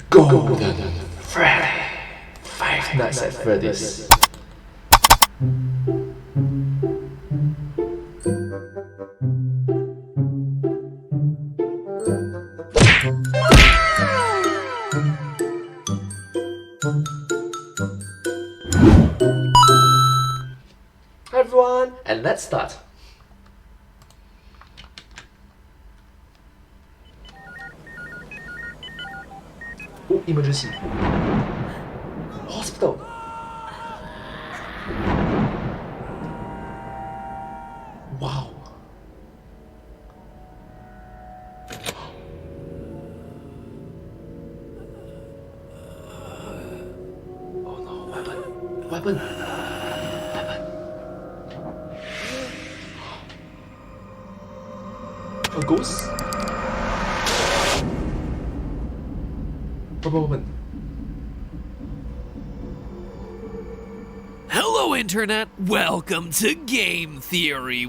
Golden Freddy, Five Nights at Freddy's. Hi everyone, and let's start. Oh, emergency. Hospital. Wow. Oh no, weapon. Weapon. A ghost? Weapon. Hello Internet, welcome to Game Theory.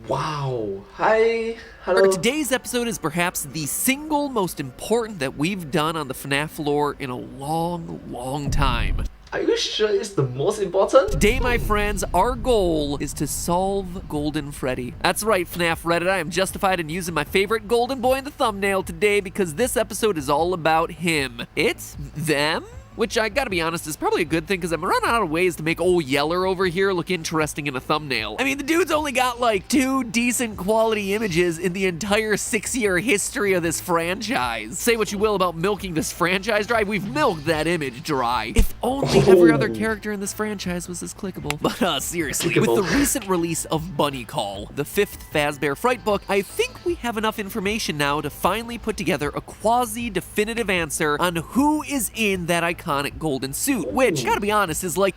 Wow. Hi. Hello. Today's episode is perhaps the single most important that we've done on the FNAF lore in a long time. Are you sure it's the most important? Today, my friends, our goal is to solve Golden Freddy. That's right, FNAF Reddit, I am justified in using my favorite golden boy in the thumbnail today because this episode is all about him. It's them? Which, I gotta be honest, is probably a good thing because I'm running out of ways to make old Yeller over here look interesting in a thumbnail. I mean, the dude's only got like 2 decent quality images in the entire 6-year history of this franchise. Say what you will about milking this franchise dry, we've milked that image dry. If only every other character in this franchise was as clickable. But seriously, with the recent release of Bunny Call, the 5th Fazbear Fright book, I think we have enough information now to finally put together a quasi-definitive answer on who is in that iconic golden suit, which, gotta be honest, is like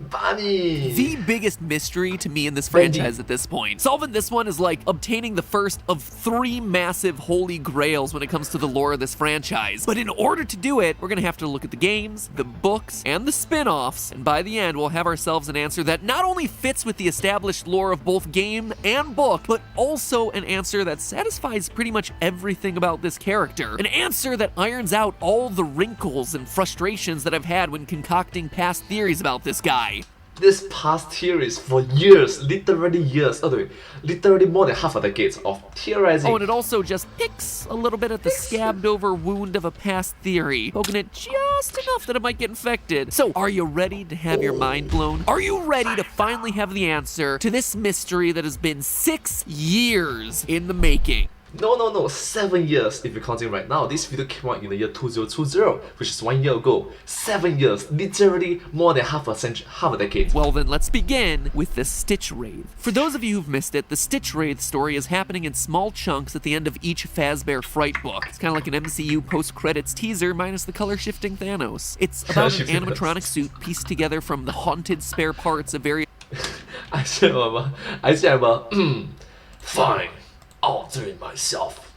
Bunny. the biggest mystery to me in this franchise at this point. Solving this one is like obtaining the first of 3 massive holy grails when it comes to the lore of this franchise. But in order to do it, we're gonna have to look at the games, the books, and the spin-offs, and by the end, we'll have ourselves an answer that not only fits with the established lore of both game and book, but also an answer that satisfies pretty much everything about this character. An answer that irons out all the wrinkles and frustrations that I've had when concocting past theories about this guy. This past theories for years, literally years, literally more than half a decade of theorizing. Oh, and it also just picks a little bit at the scabbed over wound of a past theory, poking it just enough that it might get infected. So, are you ready to have your mind blown? Are you ready to finally have the answer to this mystery that has been 6 years in the making? No, 7 years if you're counting right now. This video came out in the year 2020, which is 1 year ago. 7 years, literally more than half a decade. Well then, let's begin with the Stitch Wraith. For those of you who've missed it, the Stitch Wraith story is happening in small chunks at the end of each Fazbear Fright book. It's kind of like an MCU post-credits teaser minus the color-shifting Thanos. It's about an animatronic suit pieced together from the haunted spare parts of various... I said, fine. I'll do it myself.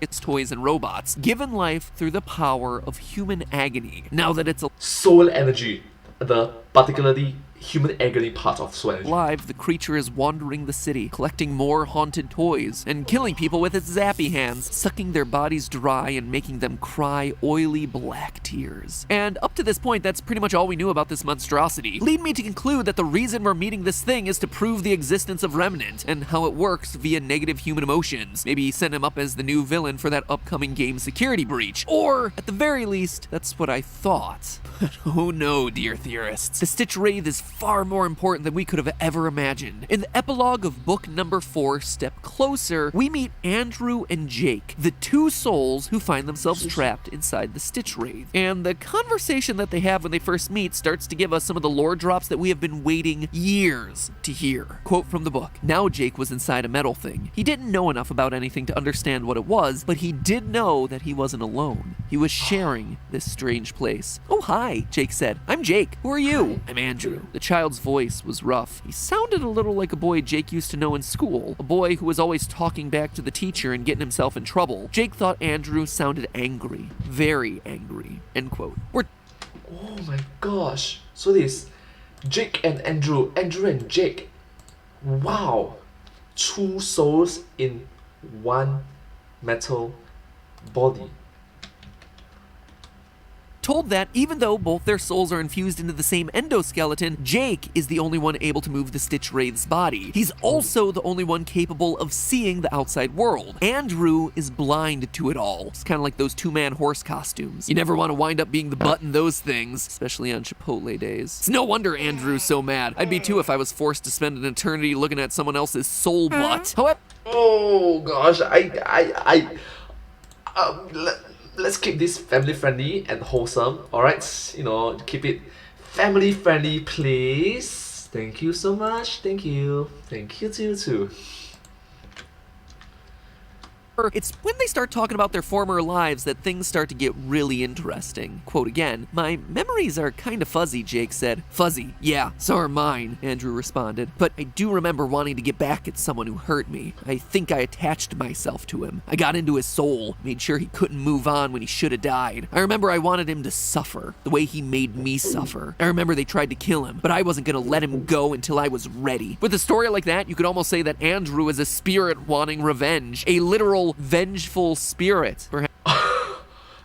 It's toys and robots, given life through the power of human agony. Now that it's Soul energy, the particularly human agony part of soul energy. alive, the creature is wandering the city, collecting more haunted toys, and killing people with its zappy hands, sucking their bodies dry and making them cry oily black tears. And up to this point, that's pretty much all we knew about this monstrosity. Lead me to conclude that the reason we're meeting this thing is to prove the existence of Remnant, and how it works via negative human emotions. Maybe send him up as the new villain for that upcoming game security breach. Or, at the very least, that's what I thought. But oh no, dear theorists. The Stitch Wraith is far more important than we could have ever imagined. In the epilogue of book number 4, Step Closer, we meet Andrew and Jake, the 2 souls who find themselves trapped inside the Stitch Wraith. And the conversation that they have when they first meet starts to give us some of the lore drops that we have been waiting years to hear. Quote from the book: "Now Jake was inside a metal thing. He didn't know enough about anything to understand what it was, but he did know that he wasn't alone. He was sharing this strange place." "Oh, hi," Jake said. "I'm Jake. Who are you?" "I'm Andrew." The child's voice was rough. He sounded a little like a boy Jake used to know in school, a boy who was always talking back to the teacher and getting himself in trouble. Jake thought Andrew sounded angry. Very angry. End quote. Oh my gosh. So this Jake and Andrew and Jake. Wow. 2 souls in one metal body. Told that even though both their souls are infused into the same endoskeleton, Jake is the only one able to move the Stitch Wraith's body. He's also the only one capable of seeing the outside world. Andrew is blind to it all. It's kind of like those two-man horse costumes. You never want to wind up being the butt in those things, especially on Chipotle days. It's no wonder Andrew's so mad. I'd be too if I was forced to spend an eternity looking at someone else's soul butt. However, Oh gosh, let's keep this family friendly and wholesome, alright? You know, keep it family friendly, please. Thank you so much. Thank you. Thank you too. it's when they start talking about their former lives that things start to get really interesting. Quote again, "My memories are kind of fuzzy," Jake said. "Fuzzy, yeah, so are mine," Andrew responded. "But I do remember wanting to get back at someone who hurt me. I think I attached myself to him. I got into his soul, made sure he couldn't move on when he should have died. I remember I wanted him to suffer, the way he made me suffer. I remember they tried to kill him, but I wasn't gonna let him go until I was ready." With a story like that, you could almost say that Andrew is a spirit wanting revenge, a literal vengeful spirit. Perhaps.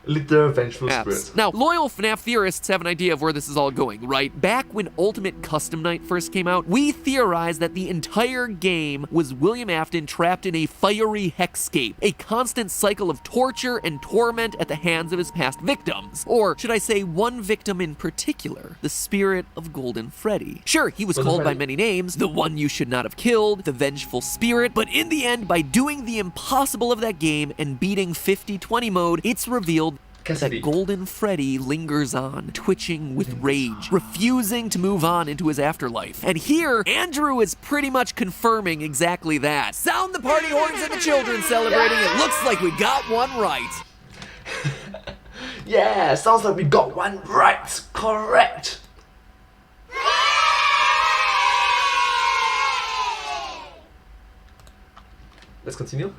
Literal vengeful spirit. Now, loyal FNAF theorists have an idea of where this is all going, right? Back when Ultimate Custom Night first came out, we theorized that the entire game was William Afton trapped in a fiery hexscape, a constant cycle of torture and torment at the hands of his past victims. Or should I say one victim in particular, the spirit of Golden Freddy. Sure, he was called by many names, the one you should not have killed, the vengeful spirit, but in the end, by doing the impossible of that game and beating 50-20 mode, it's revealed that Golden Freddy lingers on, twitching with rage, refusing to move on into his afterlife. And here, Andrew is pretty much confirming exactly that. Sound the party horns and the children celebrating. It looks like we got one right. Yeah, sounds like we got one right. Correct. Let's continue.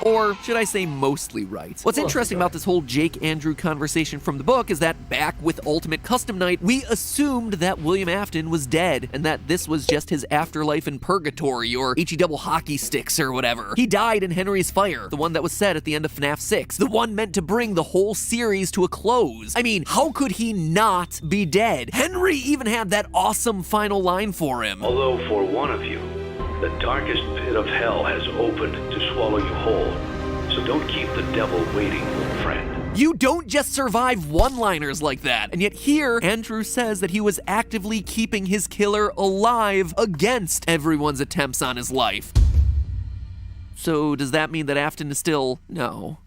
Or should I say mostly right? What's interesting about this whole Jake-Andrew conversation from the book is that back with Ultimate Custom Night, we assumed that William Afton was dead and that this was just his afterlife in purgatory or HE double hockey sticks or whatever. He died in Henry's Fire, the one that was set at the end of FNAF 6, the one meant to bring the whole series to a close. I mean, how could he not be dead? Henry even had that awesome final line for him. "Although for one of you, the darkest pit of hell has opened to swallow you whole. So don't keep the devil waiting, friend." You don't just survive one-liners like that. And yet here, Andrew says that he was actively keeping his killer alive against everyone's attempts on his life. So does that mean that Afton is still... No.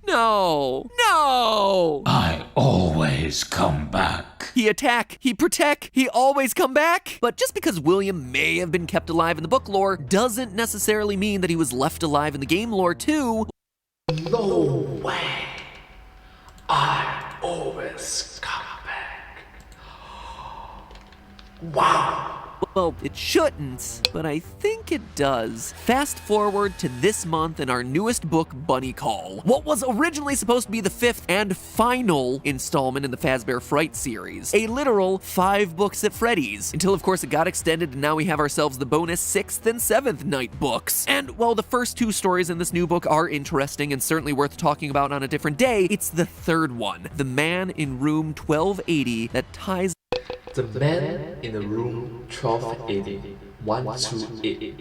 I always come back. He attack, he protect, he always come back. But just because William may have been kept alive in the book lore doesn't necessarily mean that he was left alive in the game lore too. No way. I always come back. Wow. Well, it shouldn't, but I think it does. Fast forward to this month in our newest book, Bunny Call. What was originally supposed to be the 5th and final installment in the Fazbear Frights series. A literal 5 books at Freddy's. Until of course it got extended and now we have ourselves the bonus 6th and 7th night books. And while the first 2 stories in this new book are interesting and certainly worth talking about on a different day, it's the 3rd one, The Man in Room 1280, that ties The man in the room 1280. 1280.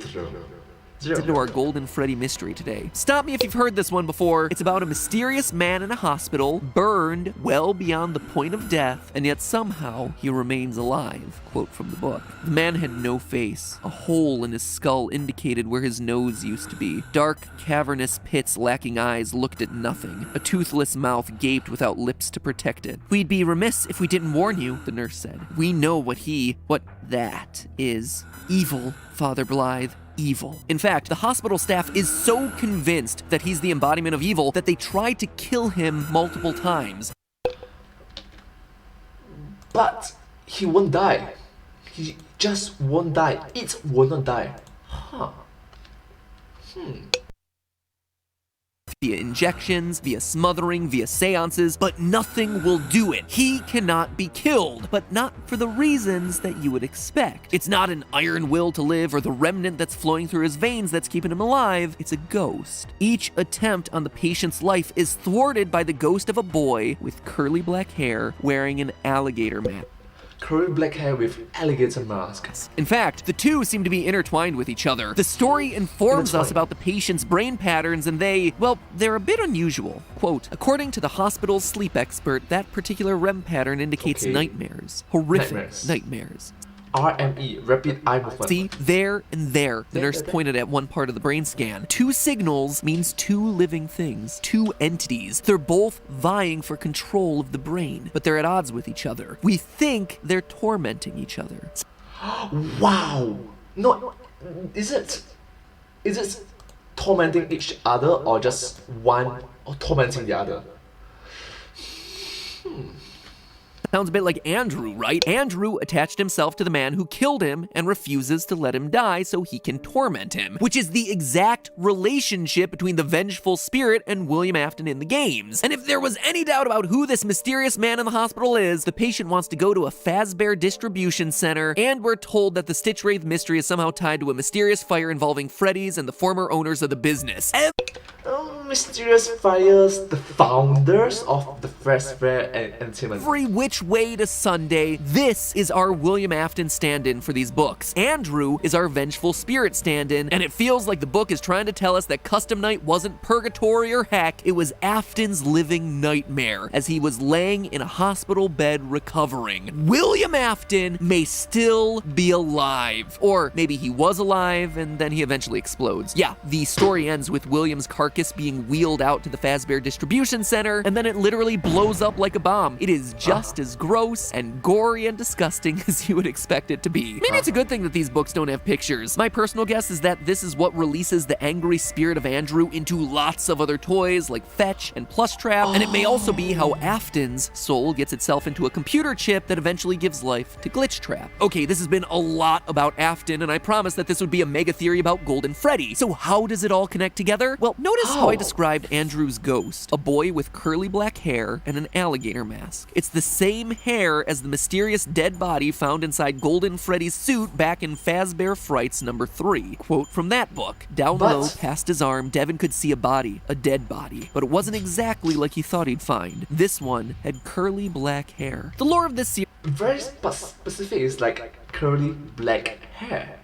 into our Golden Freddy mystery today. Stop me if you've heard this one before. It's about a mysterious man in a hospital, burned well beyond the point of death, and yet somehow he remains alive. Quote from the book. The man had no face. A hole in his skull indicated where his nose used to be. Dark, cavernous pits lacking eyes looked at nothing. A toothless mouth gaped without lips to protect it. "We'd be remiss if we didn't warn you," the nurse said. "We know what that is. Evil, Father Blythe. Evil." In fact, the hospital staff is so convinced that he's the embodiment of evil that they tried to kill him multiple times. But he won't die. He just won't die. It will not die. Huh. via injections, via smothering, via seances, but nothing will do it. He cannot be killed, but not for the reasons that you would expect. It's not an iron will to live or the remnant that's flowing through his veins that's keeping him alive. It's a ghost. Each attempt on the patient's life is thwarted by the ghost of a boy with curly black hair wearing an alligator mask. Curly black hair with alligator mask. In fact, the two seem to be intertwined with each other. The story informs us about the patient's brain patterns and they're a bit unusual. Quote, according to the hospital's sleep expert, that particular REM pattern indicates nightmares. Horrific nightmares. RME, rapid eye movement. See, there and there, the nurse pointed at one part of the brain scan. Two signals means two living things, two entities. They're both vying for control of the brain, but they're at odds with each other. We think they're tormenting each other. Wow! No, is it tormenting each other or just one or tormenting the other? Sounds a bit like Andrew, right? Andrew attached himself to the man who killed him and refuses to let him die so he can torment him, which is the exact relationship between the vengeful spirit and William Afton in the games. And if there was any doubt about who this mysterious man in the hospital is, the patient wants to go to a Fazbear distribution center, and we're told that the Stitch Wraith mystery is somehow tied to a mysterious fire involving Freddys and the former owners of the business. Mysterious fires, the founders of the Fazbear Entertainment. Every which way to Sunday, this is our William Afton stand-in for these books. Andrew is our vengeful spirit stand-in, and it feels like the book is trying to tell us that Custom Night wasn't purgatory or heck, it was Afton's living nightmare as he was laying in a hospital bed recovering. William Afton may still be alive, or maybe he was alive and then he eventually explodes. Yeah, the story ends with William's carcass being wheeled out to the Fazbear distribution center, and then it literally blows up like a bomb. It is just as gross and gory and disgusting as you would expect it to be. Maybe it's a good thing that these books don't have pictures. My personal guess is that this is what releases the angry spirit of Andrew into lots of other toys like Fetch and Plushtrap, and it may also be how Afton's soul gets itself into a computer chip that eventually gives life to Glitchtrap. Okay, this has been a lot about Afton, and I promised that this would be a mega theory about Golden Freddy. So how does it all connect together? Well, notice how I described Andrew's ghost, a boy with curly black hair and an alligator mask. It's the same hair as the mysterious dead body found inside Golden Freddy's suit back in Fazbear Frights #3. Quote from that book, down low, past his arm, Devin could see a body, a dead body, but it wasn't exactly like he thought he'd find. This one had curly black hair. The lore of this series very specific, is like curly black hair.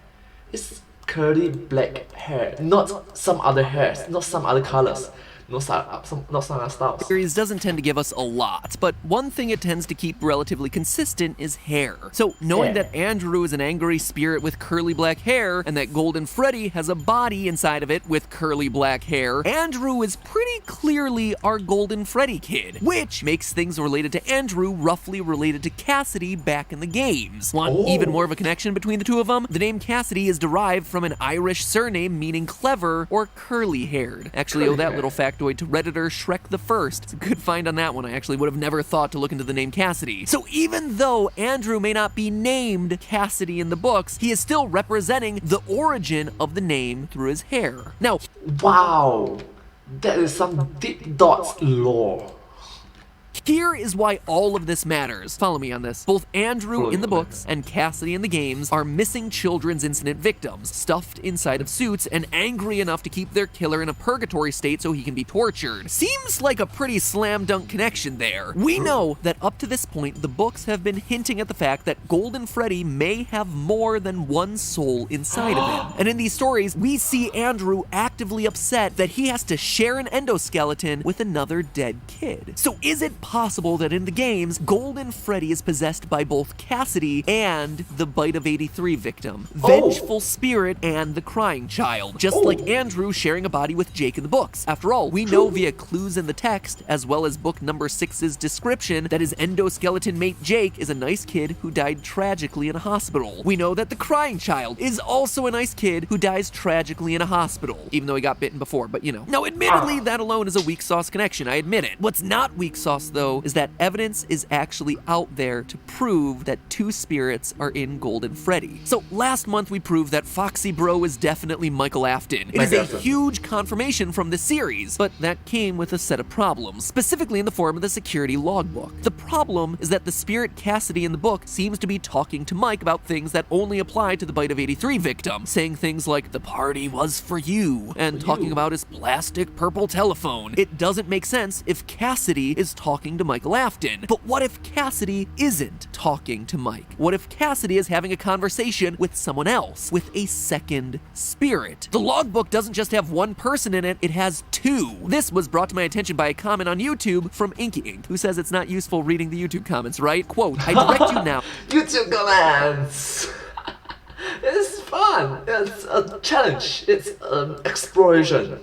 It's curly black hair, not some other hairs, not some other colors. Not some other styles. Series doesn't tend to give us a lot, but one thing it tends to keep relatively consistent is hair. So knowing that Andrew is an angry spirit with curly black hair, and that Golden Freddy has a body inside of it with curly black hair, Andrew is pretty clearly our Golden Freddy kid, which makes things related to Andrew roughly related to Cassidy back in the games. Want even more of a connection between the two of them? The name Cassidy is derived from an Irish surname meaning clever or curly-haired. Actually, owe that little factoid to Redditor Shrek the First. It's a good find on that one. I actually would have never thought to look into the name Cassidy. So even though Andrew may not be named Cassidy in the books, he is still representing the origin of the name through his hair. Now, wow, that is some deep dots lore. here is why all of this matters. Follow me on this. Both Andrew in the books and Cassidy in the games are missing children's incident victims, stuffed inside of suits and angry enough to keep their killer in a purgatory state so he can be tortured. Seems like a pretty slam dunk connection there. We know that up to this point, the books have been hinting at the fact that Golden Freddy may have more than one soul inside of him. And in these stories, we see Andrew actively upset that he has to share an endoskeleton with another dead kid. So is it possible that in the games, Golden Freddy is possessed by both Cassidy and the Bite of 83 victim, Vengeful Spirit and the Crying Child, just like Andrew sharing a body with Jake in the books. After all, we know via clues in the text, as well as book number 6's description, that his endoskeleton mate Jake is a nice kid who died tragically in a hospital. We know that the Crying Child is also a nice kid who dies tragically in a hospital, even though he got bitten before, but you know. Now, admittedly, that alone is a weak sauce connection, I admit it. What's not weak sauce, though, though, is that evidence is actually out there to prove that two spirits are in Golden Freddy. So last month we proved that Foxy Bro is definitely Michael Afton. It is a huge confirmation from the series, but that came with a set of problems, specifically in the form of the security logbook. The problem is that the spirit Cassidy in the book seems to be talking to Mike about things that only apply to the Bite of 83 victim, saying things like, "The party was for you," and talking about his plastic purple telephone. It doesn't make sense if Cassidy is talking to Michael Afton. But what if Cassidy isn't talking to Mike? What if Cassidy is having a conversation with someone else, with a second spirit? The logbook doesn't just have one person in it, it has two. This was brought to my attention by a comment on YouTube from Inky Ink, who says it's not useful reading the YouTube comments, right? Quote, "I direct you now." YouTube comments! It's fun. It's a challenge. It's an exploration.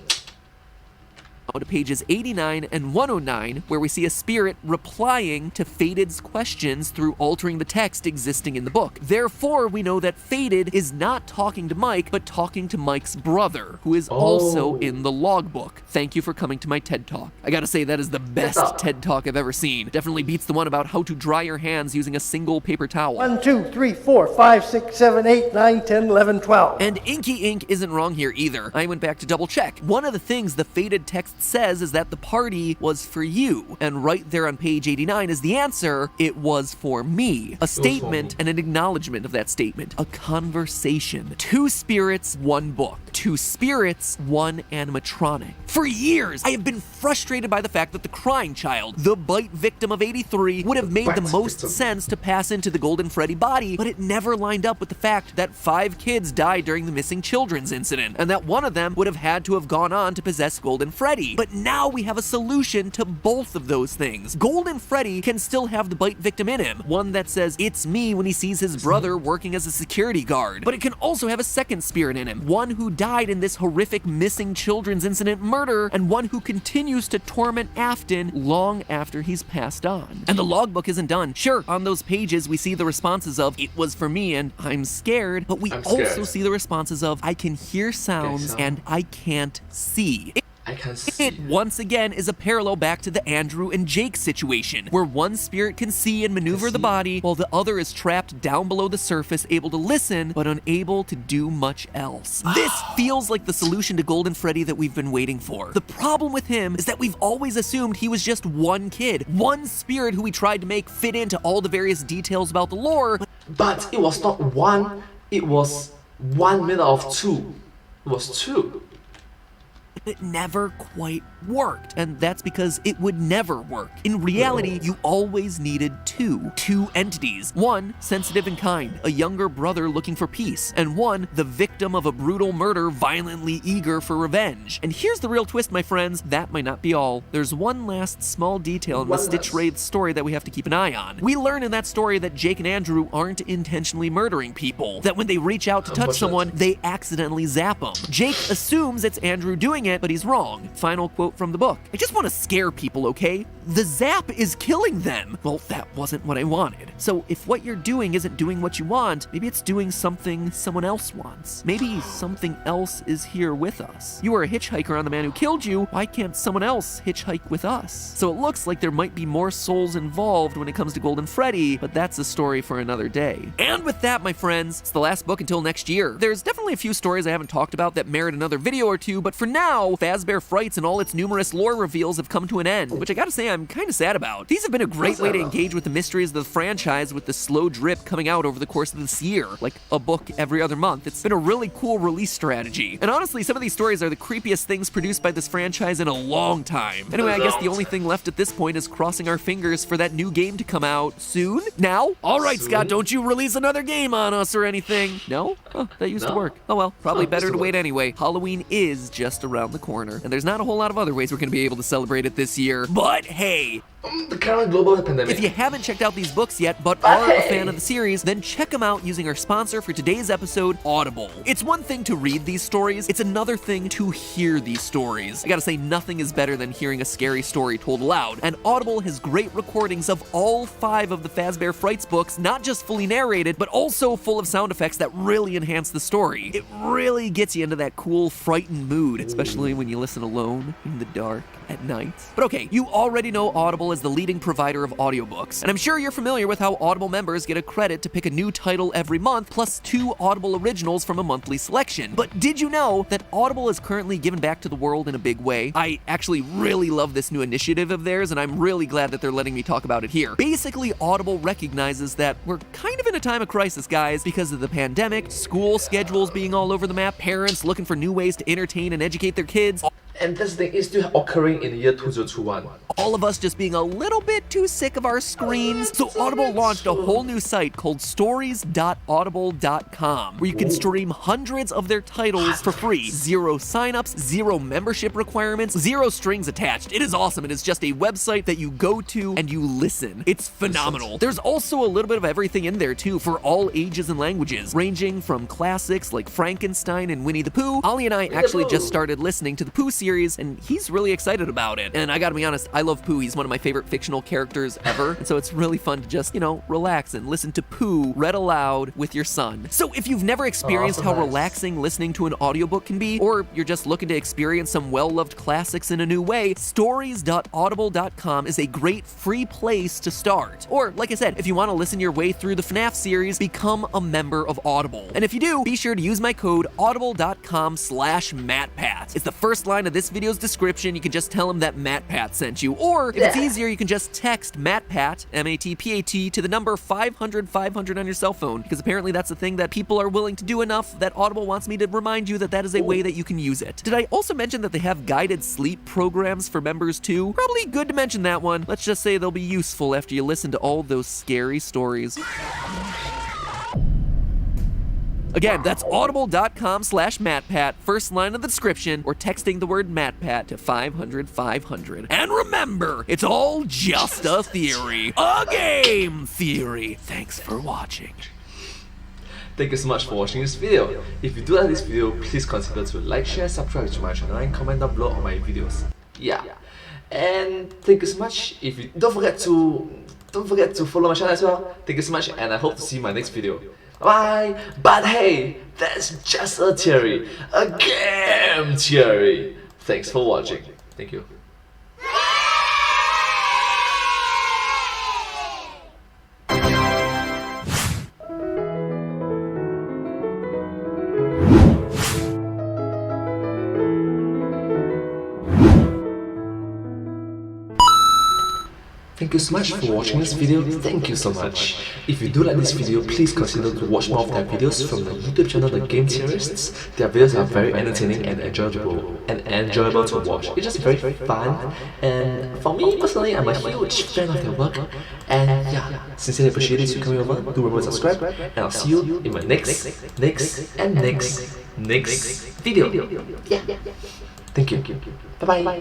To pages 89 and 109, where we see a spirit replying to Fated's questions through altering the text existing in the book. Therefore, we know that Fated is not talking to Mike, but talking to Mike's brother, who is also in the logbook. Thank you for coming to my TED Talk. I gotta say, that is the best TED Talk I've ever seen. Definitely beats the one about how to dry your hands using a single paper towel. 1, 2, 3, 4, 5, 6, 7, 8, 9, 10, 11, 12. And Inky Ink isn't wrong here either. I went back to double check. One of the things the Fated text says is that the party was for you, and right there on page 89 is the answer: it was for me. A statement and an acknowledgement of that statement. A conversation. Two spirits, one book. Two spirits, one animatronic. For years, I have been frustrated by the fact that the crying child, the bite victim of 83, would have made the most sense to pass into the Golden Freddy body, but it never lined up with the fact that 5 kids died during the missing children's incident, and that one of them would have had to have gone on to possess Golden Freddy. But now we have a solution to both of those things. Golden Freddy can still have the bite victim in him, one that says "it's me" when he sees his brother working as a security guard. But it can also have a second spirit in him, one who died in this horrific missing children's incident murder, and one who continues to torment Afton long after he's passed on. And the logbook isn't done. Sure, on those pages we see the responses of "it was for me" and "I'm scared," but we also see the responses of "I can hear sounds" and "I can't see." It once again is a parallel back to the Andrew and Jake situation, where one spirit can see and maneuver the body, while the other is trapped down below the surface, able to listen, but unable to do much else. This feels like the solution to Golden Freddy that we've been waiting for. The problem with him is that we've always assumed he was just one kid, one spirit who we tried to make fit into all the various details about the lore. But it was not one, it was one made out of two. It was two. It never quite worked, and that's because it would never work. In reality, you always needed two entities. One, sensitive and kind, a younger brother looking for peace, and one, the victim of a brutal murder, violently eager for revenge. And here's the real twist, my friends, that might not be all. There's one last small detail in the Stitch Wraith's story that we have to keep an eye on. We learn in that story that Jake and Andrew aren't intentionally murdering people, that when they reach out to touch someone, they accidentally zap them. Jake assumes it's Andrew doing it, but he's wrong. Final quote from the book. I just want to scare people, okay? The zap is killing them. Well, that wasn't what I wanted. So if what you're doing isn't doing what you want, maybe it's doing something someone else wants. Maybe something else is here with us. You were a hitchhiker on the man who killed you. Why can't someone else hitchhike with us? So it looks like there might be more souls involved when it comes to Golden Freddy, but that's a story for another day. And with that, my friends, it's the last book until next year. There's definitely a few stories I haven't talked about that merit another video or two, but for now, Fazbear Frights and all its numerous lore reveals have come to an end, which I gotta say I'm kinda sad about. These have been a great way to engage with the mysteries of the franchise with the slow drip coming out over the course of this year, like a book every other month. It's been a really cool release strategy. And honestly, some of these stories are the creepiest things produced by this franchise in a long time. Anyway, I guess the only thing left at this point is crossing our fingers for that new game to come out soon? Now? Alright, Scott, don't you release another game on us or anything. No? Oh, that used to work. Oh well, probably better to wait anyway. Halloween is just around the corner, and there's not a whole lot of other ways we're gonna be able to celebrate it this year. But hey, The current global pandemic. if you haven't checked out these books yet, but are a fan of the series, then check them out using our sponsor for today's episode, Audible. It's one thing to read these stories, it's another thing to hear these stories. I gotta say, nothing is better than hearing a scary story told aloud, and Audible has great recordings of all 5 of the Fazbear Frights books, not just fully narrated, but also full of sound effects that really enhance the story. It really gets you into that cool, frightened mood, especially when you listen alone in the dark at night. But okay, you already know Audible Audible is the leading provider of audiobooks, and I'm sure you're familiar with how Audible members get a credit to pick a new title every month, plus 2 Audible originals from a monthly selection. But did you know that Audible is currently giving back to the world in a big way? I actually really love this new initiative of theirs, and I'm really glad that they're letting me talk about it here. Basically, Audible recognizes that we're kind of in a time of crisis, guys, because of the pandemic, school schedules being all over the map, parents looking for new ways to entertain and educate their kids. And this thing is still occurring in the year 2021. All of us just being a little bit too sick of our screens. So Audible launched a whole new site called stories.audible.com, where you can stream hundreds of their titles for free. 0 signups, 0 membership requirements, 0 strings attached. It is awesome. It is just a website that you go to and you listen. It's phenomenal. There's also a little bit of everything in there too, for all ages and languages, ranging from classics like Frankenstein and Winnie the Pooh. Ollie and I actually just started listening to the Pooh series, and he's really excited about it. And I gotta be honest, I love Pooh. He's one of my favorite fictional characters ever. And so it's really fun to just, relax and listen to Pooh read aloud with your son. So if you've never experienced how relaxing listening to an audiobook can be, or you're just looking to experience some well-loved classics in a new way, stories.audible.com is a great free place to start. Or, like I said, if you want to listen your way through the FNAF series, become a member of Audible. And if you do, be sure to use my code audible.com/MATPAT. It's the first line of this video's description. You can just tell them that MATPAT sent you. Or, if it's easier, you can just text MATPAT, M-A-T-P-A-T, to the number 500-500 on your cell phone, because apparently that's a thing that people are willing to do enough that Audible wants me to remind you that that is a way that you can use it. Did I also mention that they have guided sleep programs for members too? Probably good to mention that one. Let's just say they'll be useful after you listen to all those scary stories. Again, that's audible.com/MATPAT, first line of the description, or texting the word MATPAT to 500-500. And remember, it's all just a theory. A game theory. Thanks for watching. Thank you so much for watching this video. If you do like this video, please consider to like, share, subscribe to my channel, and comment down below on my videos. Yeah. And thank you so much. If you don't forget to follow my channel as well. Thank you so much, and I hope to see you in my next video. Bye! But hey, that's just a theory. A game theory. Thanks for watching. Thank you. Thank you so much for watching this video. Thank you so much. If you do like this video, please consider to watch more of their videos from the YouTube channel The Game Theorists. Their videos are very entertaining and enjoyable to watch. It's just very fun, and for me personally, I'm a huge fan of their work. And yeah, sincerely appreciate it. You coming over, do remember to subscribe, and I'll see you in my next video. Yeah. Thank you. Bye bye.